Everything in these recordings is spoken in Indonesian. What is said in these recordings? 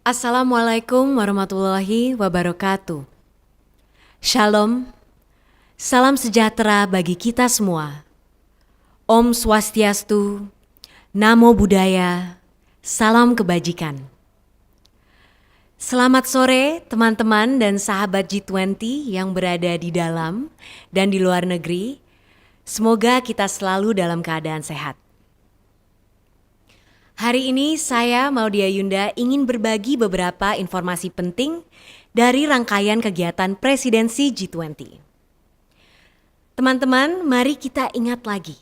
Assalamualaikum warahmatullahi wabarakatuh. Shalom, salam sejahtera bagi kita semua. Om Swastiastu, Namo Buddhaya, salam kebajikan. Selamat sore teman-teman dan sahabat G20 yang berada di dalam dan di luar negeri. Semoga kita selalu dalam keadaan sehat. Hari ini saya Maudia Yunda ingin berbagi beberapa informasi penting dari rangkaian kegiatan presidensi G20. Teman-teman, mari kita ingat lagi.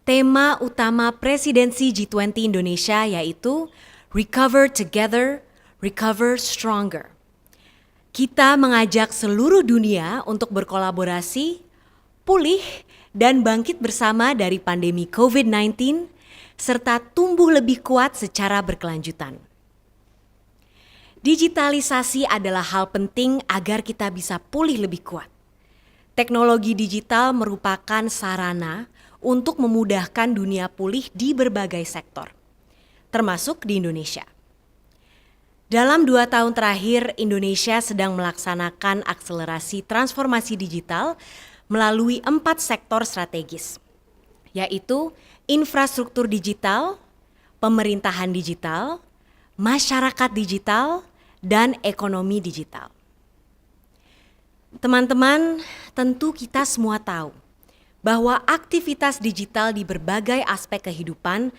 Tema utama presidensi G20 Indonesia yaitu Recover Together, Recover Stronger. Kita mengajak seluruh dunia untuk berkolaborasi, pulih, dan bangkit bersama dari pandemi COVID-19 serta tumbuh lebih kuat secara berkelanjutan. Digitalisasi adalah hal penting agar kita bisa pulih lebih kuat. Teknologi digital merupakan sarana untuk memudahkan dunia pulih di berbagai sektor, termasuk di Indonesia. Dalam 2 tahun terakhir, Indonesia sedang melaksanakan akselerasi transformasi digital melalui 4 sektor strategis, yaitu infrastruktur digital, pemerintahan digital, masyarakat digital, dan ekonomi digital. Teman-teman, tentu kita semua tahu bahwa aktivitas digital di berbagai aspek kehidupan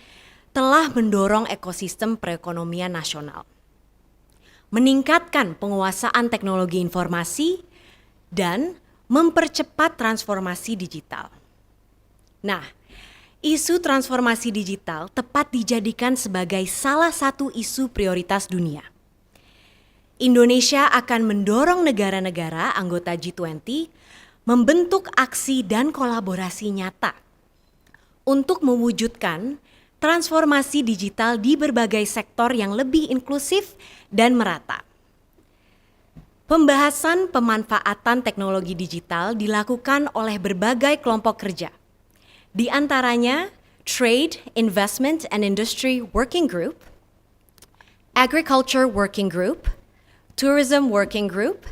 telah mendorong ekosistem perekonomian nasional, meningkatkan penguasaan teknologi informasi, dan mempercepat transformasi digital. Nah, isu transformasi digital tepat dijadikan sebagai salah satu isu prioritas dunia. Indonesia akan mendorong negara-negara anggota G20 membentuk aksi dan kolaborasi nyata untuk mewujudkan transformasi digital di berbagai sektor yang lebih inklusif dan merata. Pembahasan pemanfaatan teknologi digital dilakukan oleh berbagai kelompok kerja, di antaranya Trade, Investment and Industry Working Group, Agriculture Working Group, Tourism Working Group,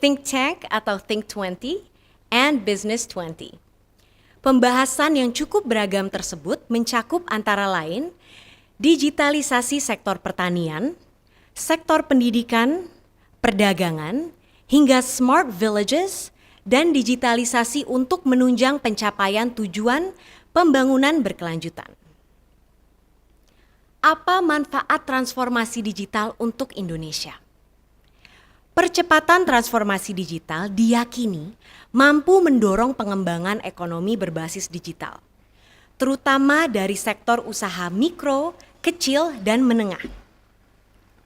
Think Tank atau Think 20, and Business 20. Pembahasan yang cukup beragam tersebut mencakup antara lain digitalisasi sektor pertanian, sektor pendidikan, perdagangan, hingga smart villages, dan digitalisasi untuk menunjang pencapaian tujuan pembangunan berkelanjutan. Apa manfaat transformasi digital untuk Indonesia? Percepatan transformasi digital diyakini mampu mendorong pengembangan ekonomi berbasis digital, terutama dari sektor usaha mikro, kecil, dan menengah.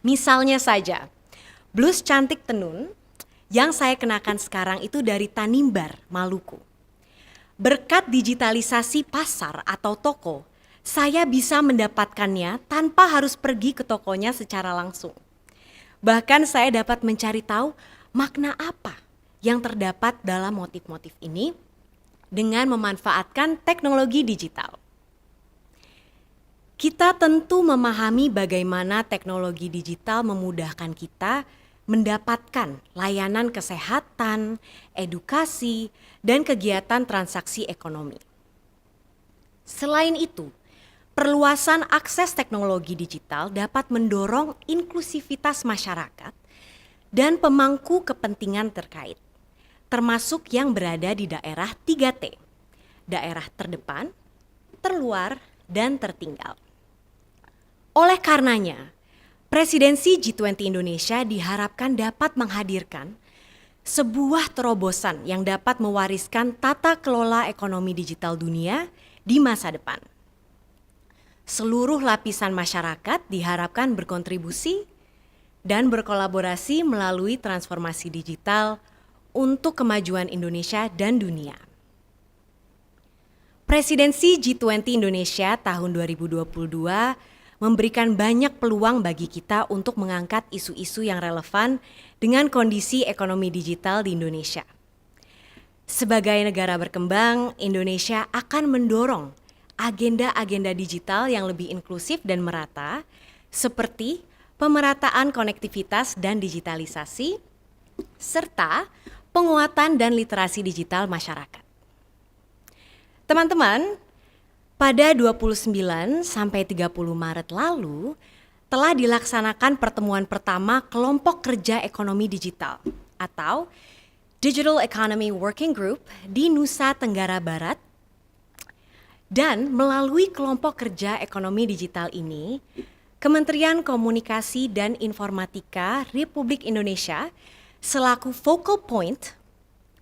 Misalnya saja, blus cantik tenun yang saya kenakan sekarang itu dari Tanimbar, Maluku. Berkat digitalisasi pasar atau toko, saya bisa mendapatkannya tanpa harus pergi ke tokonya secara langsung. Bahkan saya dapat mencari tahu makna apa yang terdapat dalam motif-motif ini dengan memanfaatkan teknologi digital. Kita tentu memahami bagaimana teknologi digital memudahkan kita mendapatkan layanan kesehatan, edukasi, dan kegiatan transaksi ekonomi. Selain itu, perluasan akses teknologi digital dapat mendorong inklusivitas masyarakat dan pemangku kepentingan terkait, termasuk yang berada di daerah 3T, daerah terdepan, terluar, dan tertinggal. Oleh karenanya, Presidensi G20 Indonesia diharapkan dapat menghadirkan sebuah terobosan yang dapat mewariskan tata kelola ekonomi digital dunia di masa depan. Seluruh lapisan masyarakat diharapkan berkontribusi dan berkolaborasi melalui transformasi digital untuk kemajuan Indonesia dan dunia. Presidensi G20 Indonesia tahun 2022 memberikan banyak peluang bagi kita untuk mengangkat isu-isu yang relevan dengan kondisi ekonomi digital di Indonesia. Sebagai negara berkembang, Indonesia akan mendorong agenda-agenda digital yang lebih inklusif dan merata, seperti pemerataan konektivitas dan digitalisasi, serta penguatan dan literasi digital masyarakat. Teman-teman, pada 29 sampai 30 Maret lalu telah dilaksanakan pertemuan pertama Kelompok Kerja Ekonomi Digital atau Digital Economy Working Group di Nusa Tenggara Barat. Dan melalui kelompok kerja ekonomi digital ini, Kementerian Komunikasi dan Informatika Republik Indonesia selaku focal point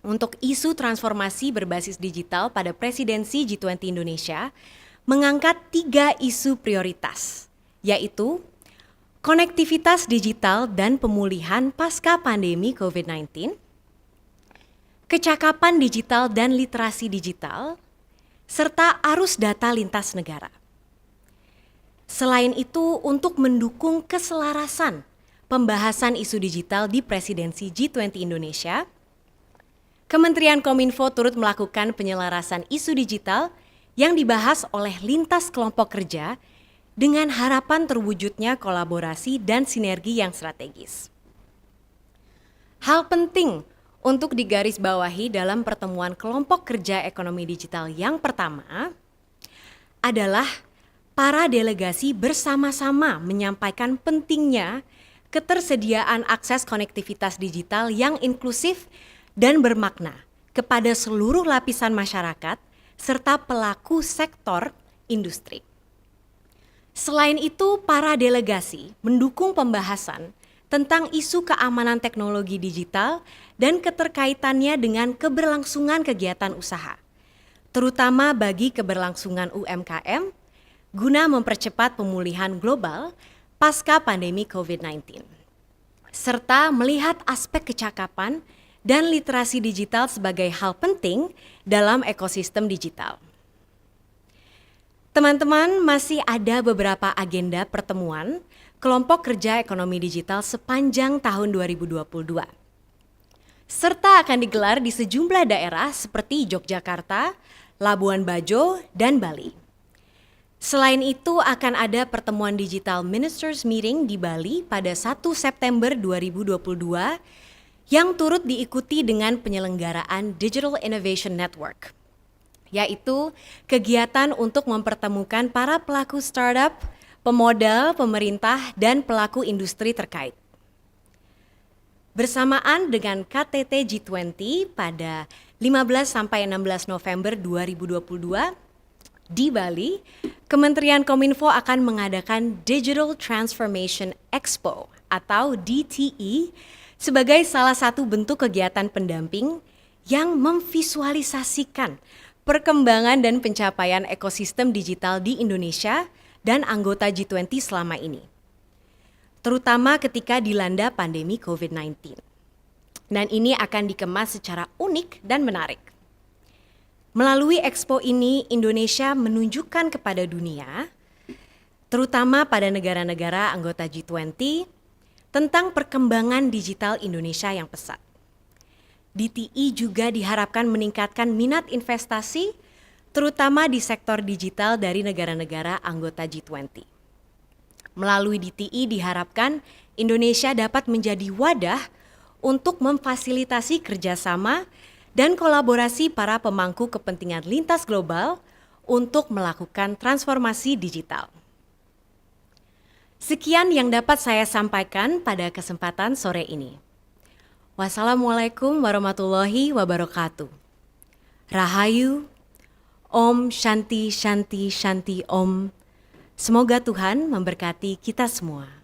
untuk isu transformasi berbasis digital pada presidensi G20 Indonesia mengangkat 3 isu prioritas, yaitu konektivitas digital dan pemulihan pasca pandemi COVID-19, kecakapan digital dan literasi digital, serta arus data lintas negara. Selain itu, untuk mendukung keselarasan pembahasan isu digital di presidensi G20 Indonesia, Kementerian Kominfo turut melakukan penyelarasan isu digital yang dibahas oleh lintas kelompok kerja dengan harapan terwujudnya kolaborasi dan sinergi yang strategis. Hal penting untuk digarisbawahi dalam pertemuan kelompok kerja ekonomi digital yang pertama adalah para delegasi bersama-sama menyampaikan pentingnya ketersediaan akses konektivitas digital yang inklusif dan bermakna kepada seluruh lapisan masyarakat serta pelaku sektor industri. Selain itu, para delegasi mendukung pembahasan tentang isu keamanan teknologi digital dan keterkaitannya dengan keberlangsungan kegiatan usaha, terutama bagi keberlangsungan UMKM, guna mempercepat pemulihan global pasca pandemi COVID-19, serta melihat aspek kecakapan dan literasi digital sebagai hal penting dalam ekosistem digital. Teman-teman, masih ada beberapa agenda pertemuan Kelompok Kerja Ekonomi Digital sepanjang tahun 2022, serta akan digelar di sejumlah daerah seperti Yogyakarta, Labuan Bajo, dan Bali. Selain itu, akan ada pertemuan Digital Ministers Meeting di Bali pada 1 September 2022 yang turut diikuti dengan penyelenggaraan Digital Innovation Network, yaitu kegiatan untuk mempertemukan para pelaku startup, pemodal, pemerintah, dan pelaku industri terkait. Bersamaan dengan KTT G20 pada 15 sampai 16 November 2022 di Bali, Kementerian Kominfo akan mengadakan Digital Transformation Expo atau DTE sebagai salah satu bentuk kegiatan pendamping yang memvisualisasikan perkembangan dan pencapaian ekosistem digital di Indonesia dan anggota G20 selama ini, terutama ketika dilanda pandemi COVID-19. Dan ini akan dikemas secara unik dan menarik. Melalui Expo ini, Indonesia menunjukkan kepada dunia, terutama pada negara-negara anggota G20, tentang perkembangan digital Indonesia yang pesat. DTI juga diharapkan meningkatkan minat investasi, terutama di sektor digital dari negara-negara anggota G20. Melalui DTI diharapkan Indonesia dapat menjadi wadah untuk memfasilitasi kerjasama dan kolaborasi para pemangku kepentingan lintas global untuk melakukan transformasi digital. Sekian yang dapat saya sampaikan pada kesempatan sore ini. Wassalamualaikum warahmatullahi wabarakatuh. Rahayu, Om Shanti Shanti Shanti Om. Semoga Tuhan memberkati kita semua.